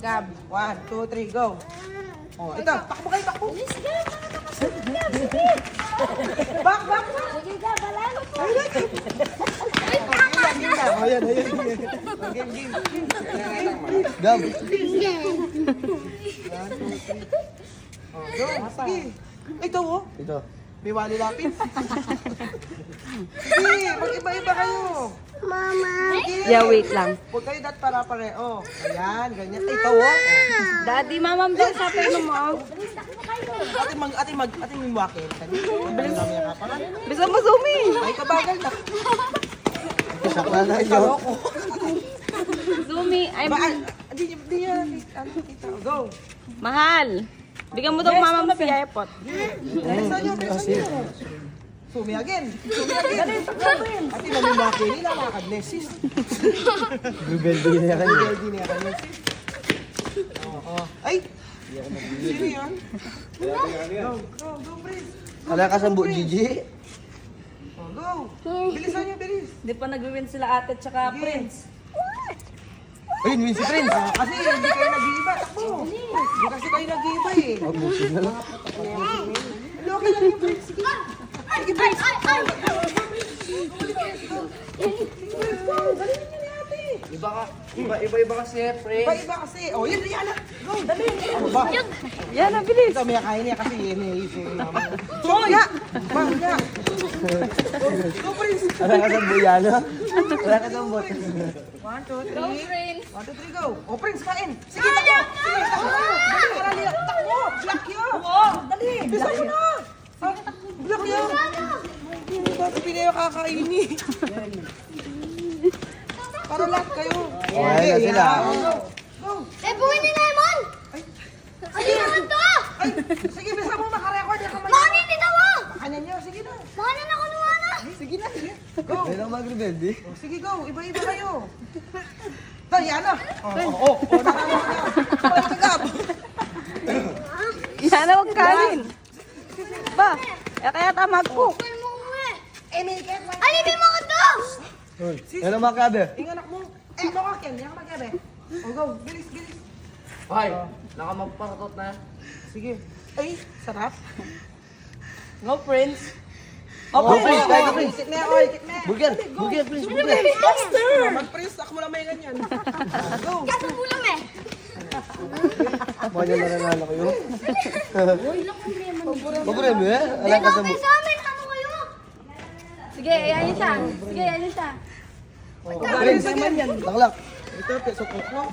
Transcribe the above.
Gab. 1, 2, 3, go. Oh, ito. Takbo kayo, takbo. Back, back. Sige ka, balalo po. Ayan. Game. Gab. Oh, go. Sige. Ito, oh. Ito. May wali lapis. Sige, mag-iba-iba kayo. Mama. Sige. Yeah, wait lang. Huwag kayo dat para pareho. Ayan, ganyan. Ito, oh. Daddy, mamam daw sa pino mo. Ating mimwakin. Bilis kami ang kapalan. Bisa mo zoomi. Ay, kabagal na. Sakla na yun. Zoomi. Ay, Hindi yan. Kita. Go. mahal. Bigyan mo daw mamam si iPod. Bilisan nyo. Sumi again. Ate, mamimwakin. Nilalakad. Nesis. Bibeldi na yan. Ready na yan. Nesis. Oo. Ay! Sino yan? Go, Prince. Kala ka sambu, Gigi. Oh, go. Bilisan nyo, bilis. Di pa nag-win sila ate tsaka Prince. Ayun, win si Prince. Kasi hindi kayo nag-iiba. Takbo. Hindi kasi kayo nag-iiba eh. Huwag mo signal. Ano, okay lang yung Prince. Sige. Sige, Prince. Galing nyo ni ate. Iba kasi, Prince. Iba kasi. Oh, yun, Rihanna. Go, dali. Ano ba? Yan na, bilis. Ito, may akain niya kasi yun eh. Oh, ya. Bang, ya. Go, Prince. Kala ka sambu, Yana. Kala ka sambu. 1, 2, 3. 1, 2, 3, go. Oh, Prince, kain. Sige, takbo. Sige, takbo. Dali, arali. Takbo. Block yun. Dali. Bisa mo na. Block yun. Bakit pinayo kakainin? Para lahat kayo. Okay na sila. Go. Buhay ni Lemon. Ay, naman to. Ay, sige, bisa mo makarecord. Mani, tita mo. Kanya niyo, sige na. Mani na kunuha na. Sige na, sige. Go. May lang mag-rebelde. Oh, sige, go. Iba-iba kayo. Diana. Oh, nakakita na. Pagkagab. Yan na, huwag kanin. Ba, kaya tamag po. Kunin mo umuwi. Alipin mo ko to. Ano mga kabe? Yung anak mo. Ano ka, Ken? Yung anak ka, Oh, go. Bilis, bilis. Hoy, nakamagparatot na. Sige. Ay, sarap. No, Prince. Oh, Prince, kahit na Prince. Ikit na, oy. Ikit na. Burger, Prince, burger. Mag-Prince, ako mo lang may ganyan. Go. Kasabulam eh. Mga na nanalo kayo. Problema eh. Alam ka sambu. Sa amin, ano kayo? Sige, ayan siya. Sige, ayan siya. Prince, taklak. Ito, sukot mo.